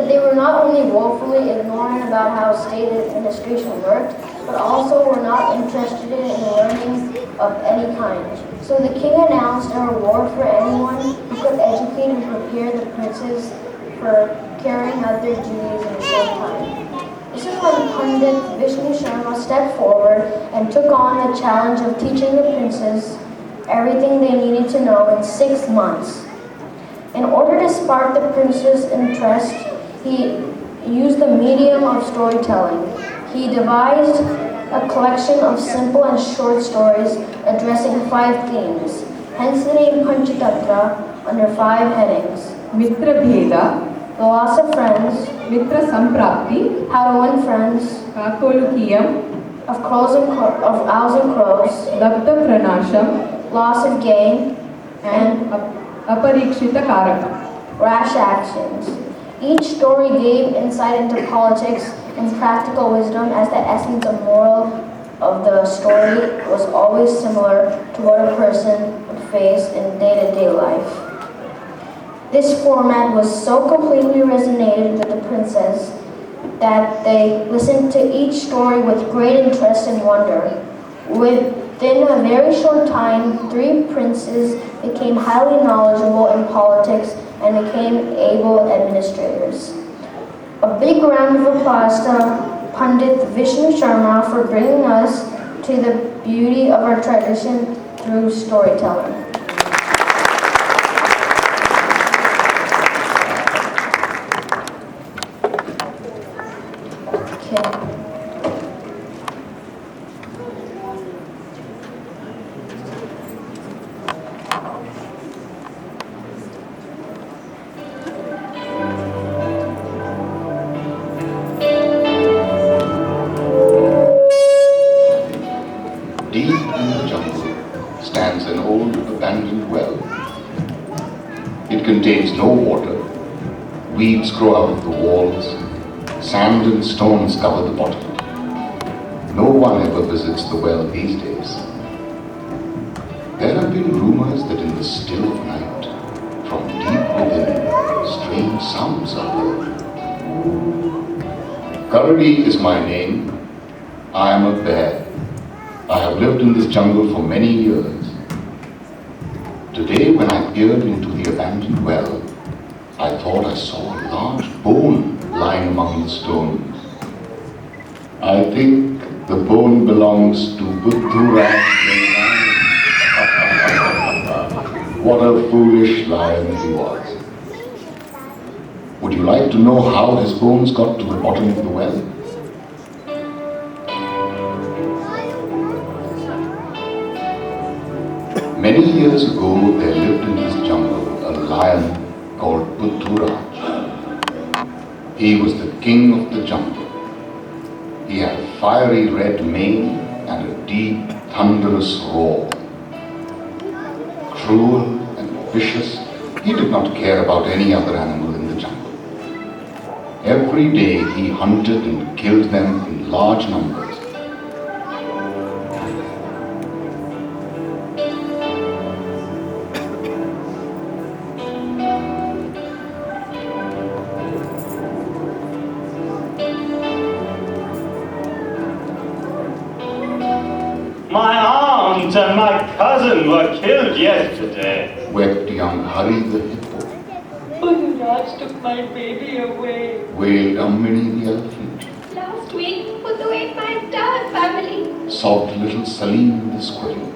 that they were not only woefully ignorant about how state administration worked, but also were not interested in learning of any kind. So the king announced a reward for anyone who could educate and prepare the princes for carrying out their duties in a short time. This is when Pandit Vishnu Sharma stepped forward and took on the challenge of teaching the princes everything they needed to know in 6 months. In order to spark the princes' interest, he used the medium of storytelling. He devised a collection of simple and short stories addressing 5 themes, hence the name Panchatantra under 5 headings. Mitra Bheda, The loss of friends, Mitra Samprapti, how to win friends, Kakolukiyam, of owls and crows, Dabda Pranasham, loss of gain, and Aparikshita Karaka. rash actions. Each story gave insight into politics and practical wisdom, as the essence and moral of the story was always similar to what a person would face in day-to-day life. This format was so completely resonated with the princes that they listened to each story with great interest and wonder. Within a very short time, 3 princes became highly knowledgeable in politics and became able administrators. A big round of applause to Pandit Vishnu Sharma for bringing us to the beauty of our tradition through storytelling. Deep in the jungle stands an old abandoned well. It contains no water. Weeds grow out of the walls. Sand and stones cover the bottom. No one ever visits the well these days. There have been rumors that in the still of night, from deep within, strange sounds are heard. Karadi is my name. I am a bear. I have lived in this jungle for many years. Today, when I peered into the abandoned well, I thought I saw a large bone lying among the stones. I think the bone belongs to Buddhuraj. What a foolish lion he was. Would you like to know how his bones got to the bottom of the well? Many years ago, there lived in this jungle a lion called Buddhuraj. He was the king of the jungle. He had a fiery red mane and a deep, thunderous roar. Cruel and vicious, he did not care about any other animal in the jungle. Every day he hunted and killed them in large numbers. My aunt and my cousin were killed yesterday. Wept young Hari the hippo. Buddhuraj took my baby away. Wailed Ammini the elephant. Last week, Buddha ate my entire family. Sobbed little Salim the squirrel.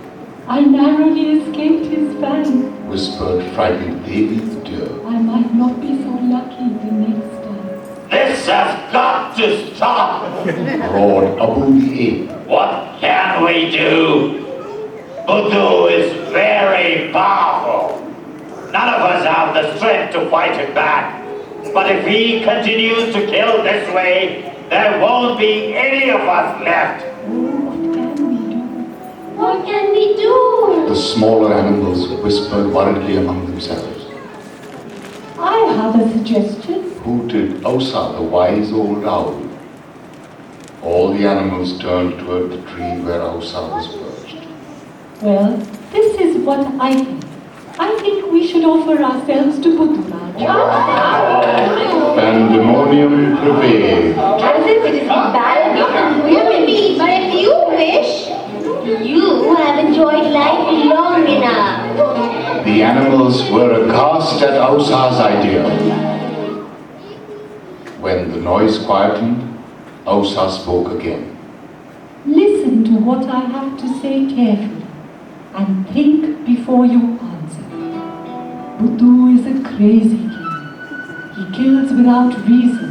I narrowly escaped his fang. Whispered frightened Devi the deer. I might not be so lucky the next time. This has got to stop. Roared Abu the ape. What can we do? Buddha is very powerful. None of us have the strength to fight him back. But if he continues to kill this way, there won't be any of us left. What can we do? The smaller animals whispered worriedly among themselves. I have a suggestion. Hooted Ausa, the wise old owl. All the animals turned toward the tree where Ausa was perched. Well, this is what I think. I think we should offer ourselves to Buddhuraj. Pandemonium Pandemonium prevailed. As if it is a battle between women. But if you wish, you have enjoyed life long enough. The animals were aghast at Ausa's idea. When the noise quietened, Ausa spoke again. Listen to what I have to say carefully and think before you answer. Buddhu is a crazy king. He kills without reason.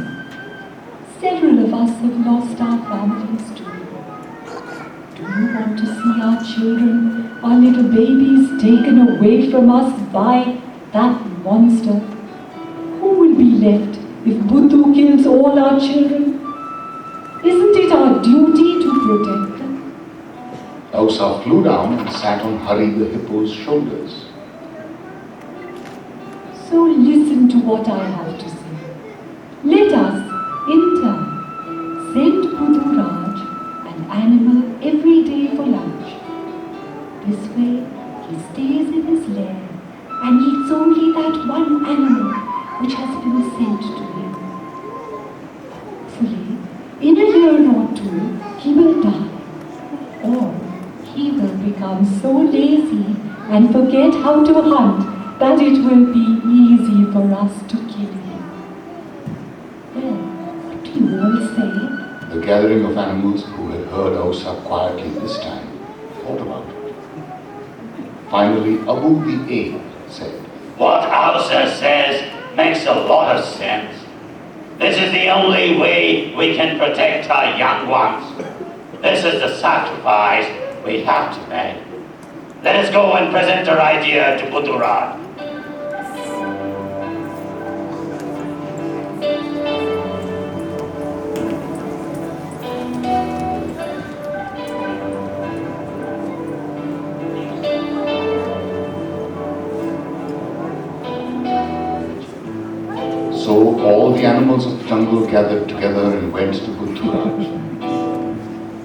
Several of us have lost our families too. Do you want to see our children, our little babies taken away from us by that monster? Who will be left if Buddhu kills all our children? Isn't it our duty to protect them? Ausa flew down and sat on Hari the hippo's shoulders. So listen to what I have to say. Let us, in turn, send Buddhu Raj an animal every day for lunch. This way, he stays in his lair and eats only that one animal which has been sent to him. Hopefully, in a year or two, he will die. Or he will become so lazy and forget how to hunt that it will be easy for us to kill him. Well, what do you all say? The gathering of animals who had heard Ausa quietly this time thought about it. Finally, Abu the ape said, What Ausa says makes a lot of sense. This is the only way we can protect our young ones. This is the sacrifice we have to make. Let us go and present our idea to Buddhu Raj. So all the animals of the jungle gathered together and went to Buddhu Raj.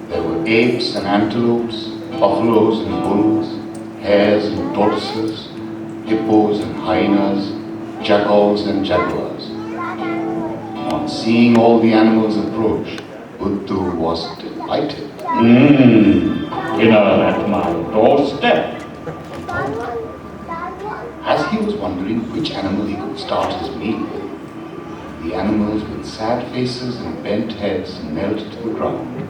There were apes and antelopes, buffaloes and bulls, hares and tortoises, hippos and hyenas, jackals and jaguars. On seeing all the animals approach, Buddhu was delighted. Dinner at my doorstep. As he was wondering which animal he could start his meal with, the animals with sad faces and bent heads knelt to the ground.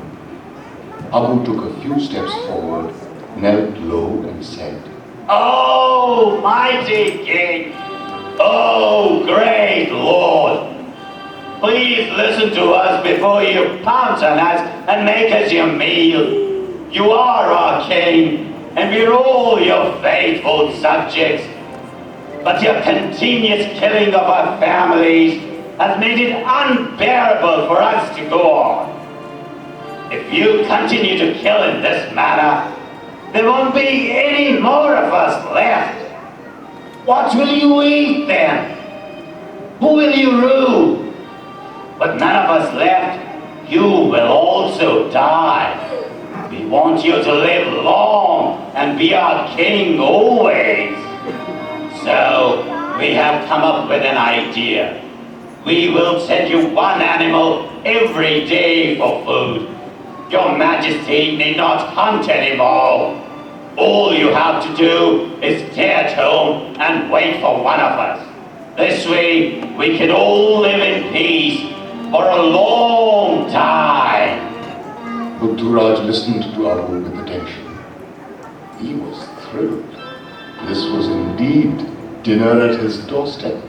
Abu took a few steps forward, knelt low and said, Oh, mighty king! Oh, great lord! Please listen to us before you pounce on us and make us your meal. You are our king, and we're all your faithful subjects. But your continuous killing of our families has made it unbearable for us to go on. If you continue to kill in this manner, there won't be any more of us left. What will you eat then? Who will you rule? With none of us left, you will also die. We want you to live long and be our king always. So, we have come up with an idea. We will send you one animal every day for food. Your Majesty need not hunt anymore. All you have to do is stay at home and wait for one of us. This way, we can all live in peace for a long time. Buddhu Raj listened to Abu with attention. He was thrilled. This was indeed dinner at his doorstep.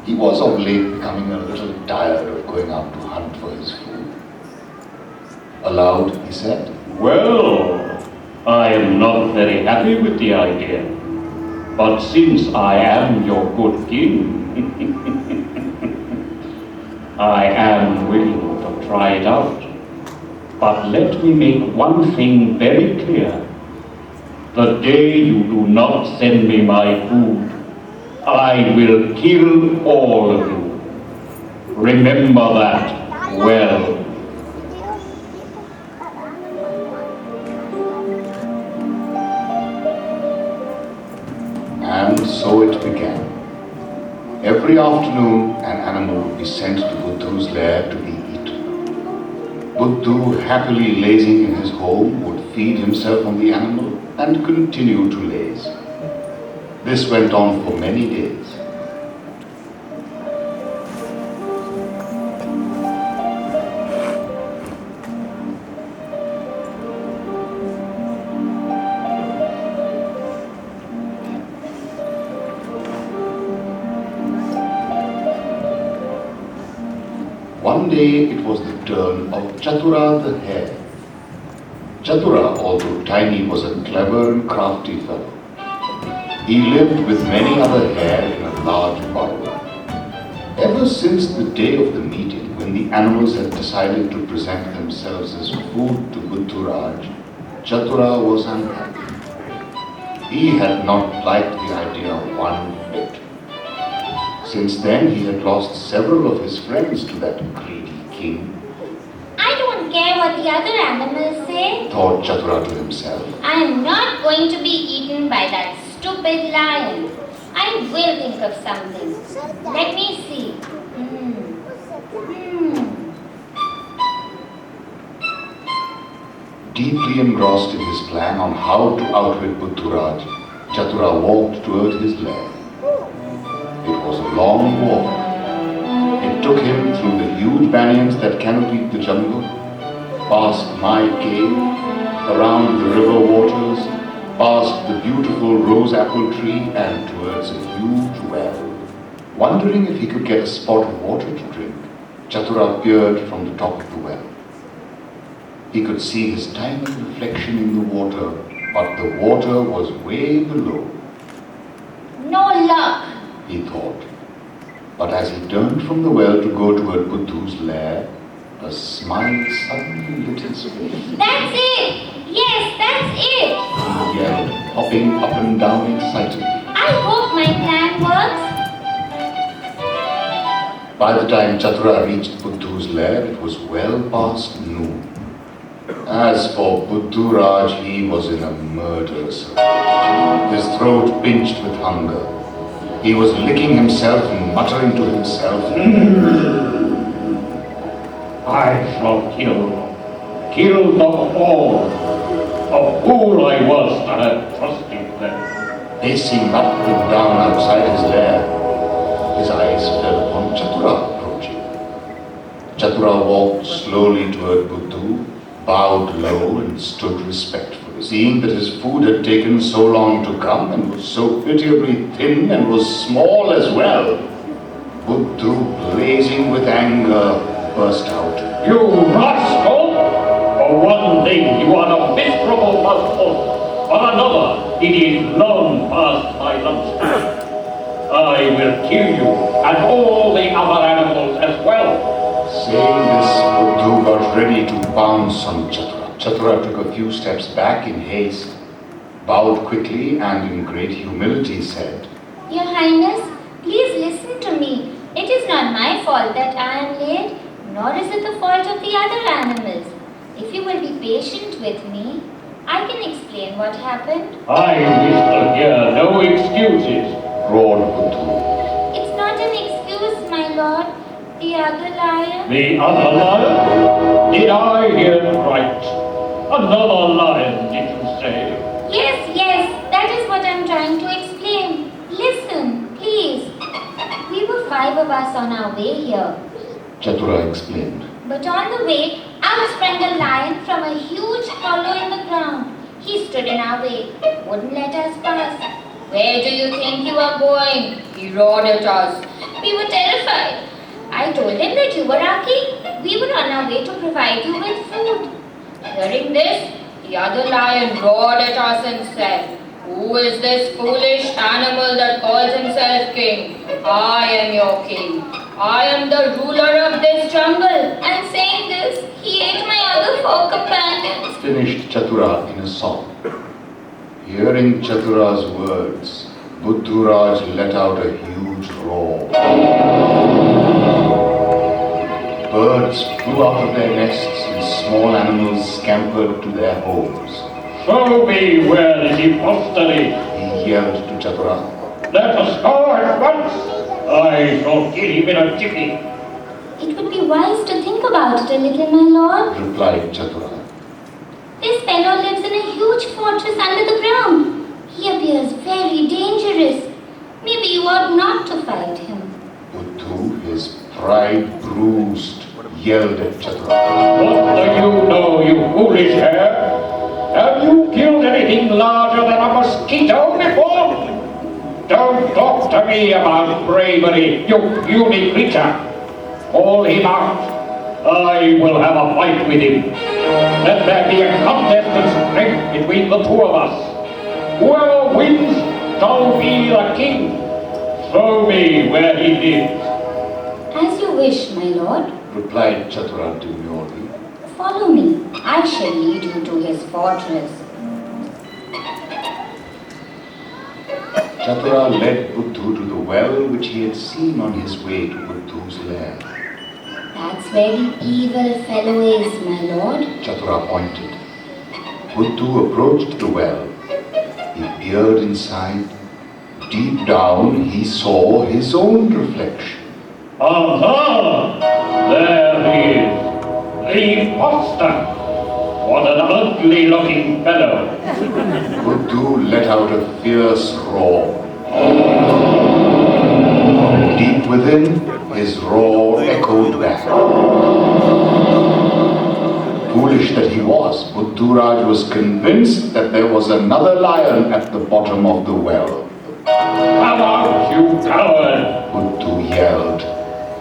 He was of late becoming a little tired of going out to hunt for his food. Aloud, he said, Well, I am not very happy with the idea. But since I am your good king, I am willing to try it out. But let me make one thing very clear. The day you do not send me my food, I will kill all of you. Remember that well. and so it began. Every afternoon, an animal would be sent to Buddhu's lair to be eaten. Buddhu, happily lazing in his home, would feed himself on the animal and continue to laze. This went on for many days. One day it was the turn of Chatura the hare. Chatura, although tiny, was a clever and crafty fellow. He lived with many other hare in a large burrow. Ever since the day of the meeting, when the animals had decided to present themselves as food to Buddhuraj, Chatura was unhappy. He had not liked the idea one bit. Since then, he had lost several of his friends to that greedy king. I don't care what the other animals say. Thought Chatura to himself. I am not going to be eaten by that stupid lion. I will think of something. Let me see. Deeply engrossed in his plan on how to outwit Buddhuraj, Chatura walked toward his lair. It was a long walk. It took him through the huge banyans that canopied the jungle, past my cave, around the river waters, past the beautiful rose apple tree, and towards a huge well. Wondering if he could get a spot of water to drink, Chatura peered from the top of the well. He could see his tiny reflection in the water, but the water was way below. No luck. He thought. But as he turned from the well to go toward Buddhu's lair, a smile suddenly lit his face. That's it! Yes, that's it! He yelled, hopping up and down excitedly. I hope my plan works. By the time Chatura reached Buddhu's lair, it was well past noon. As for Buddhuraj, he was in a murderous rage. His throat pinched with hunger. He was licking himself and muttering to himself, I shall kill them all. A fool I was that had trusted them. pacing up and down outside his lair. His eyes fell upon Chatura approaching. Chatura walked slowly toward Buddhu, bowed low and stood respectfully. Seeing that his food had taken so long to come and was so pitiably thin and was small as well, Buddhu, blazing with anger, burst out. You rascal! For one thing, you are a miserable mouthful. For another, it is long past my lunchtime. I will kill you and all the other animals as well. Saying this, Buddhu got ready to pounce on Chatura. Chatura took a few steps back in haste, bowed quickly, and in great humility said, Your Highness, please listen to me. It is not my fault that I am late, nor is it the fault of the other animals. If you will be patient with me, I can explain what happened. I wish to hear no excuses, roared Buddhu. It's not an excuse, my lord. The other lion. The other lion? Did I hear right? Another lion, did you say? Yes, that is what I'm trying to explain. Listen, please. We were 5 of us on our way here. Chatura explained. But on the way, out sprang a lion from a huge hollow in the ground. He stood in our way, wouldn't let us pass. Where do you think you are going? He roared at us. We were terrified. I told him that you were our king. We were on our way to provide you with food. Hearing this, the other lion roared at us and said, Who is this foolish animal that calls himself king? I am your king. I am the ruler of this jungle. And saying this, he ate my other 4 companions. Finished Chatura in a song. Hearing Chatura's words, Buddhuraj let out a huge roar. Birds flew out of their nests and small animals scampered to their homes. Show me where is impostery. He yelled to Chatura. Let us go at once. I shall kill him in a jiffy. It would be wise to think about it a little, my lord. replied Chatura. This fellow lives in a huge fortress under the ground. He appears very dangerous. Maybe you ought not to fight him. Buddhu, his pride bruised, yelled at Chatura. What do you know, you foolish hare? Have you killed anything larger than a mosquito before? Don't talk to me about bravery, you puny creature. Call him out. I will have a fight with him. Let there be a contest of strength between the two of us. Whoever wins shall be the king. Show me where he lives. As you wish, my lord. Replied Chatura demurely. Follow me. I shall lead you to his fortress. Chatura led Buddhu to the well which he had seen on his way to Buddhu's lair. That's where the evil fellow is, my lord. Chatura pointed. Buddhu approached the well. He peered inside. Deep down he saw his own reflection. Aha! There he is. The imposter. What an ugly-looking fellow. Buddhu let out a fierce roar. Deep within, his roar echoed back. Foolish that he was, Buddhuraj was convinced that there was another lion at the bottom of the well. Come out, you coward! Buddhu yelled.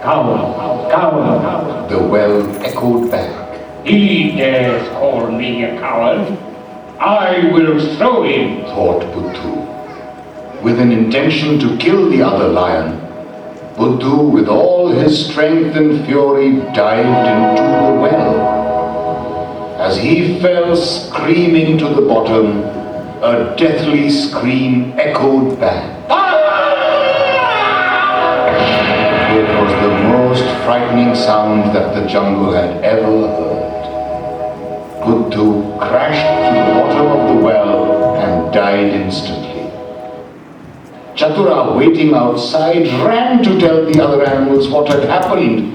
Coward, coward, coward. The well echoed back. He dares call me a coward. I will show him. Thought Buddhu. With an intention to kill the other lion, Buddhu, with all his strength and fury, dived into the well. As he fell screaming to the bottom, a deathly scream echoed back. It was the most frightening sound that the jungle had ever heard. Buddhu crashed to the bottom of the well and died instantly. Chatura, waiting outside, ran to tell the other animals what had happened.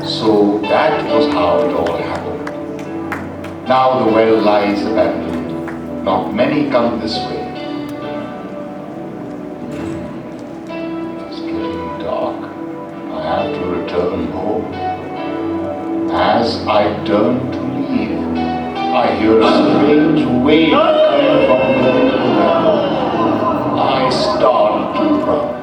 So that was how it all happened. Now the well lies abandoned. Not many come this way. It's getting dark. I have to return home. As I turn to leave, I hear a strange wail coming from the well. I start to run.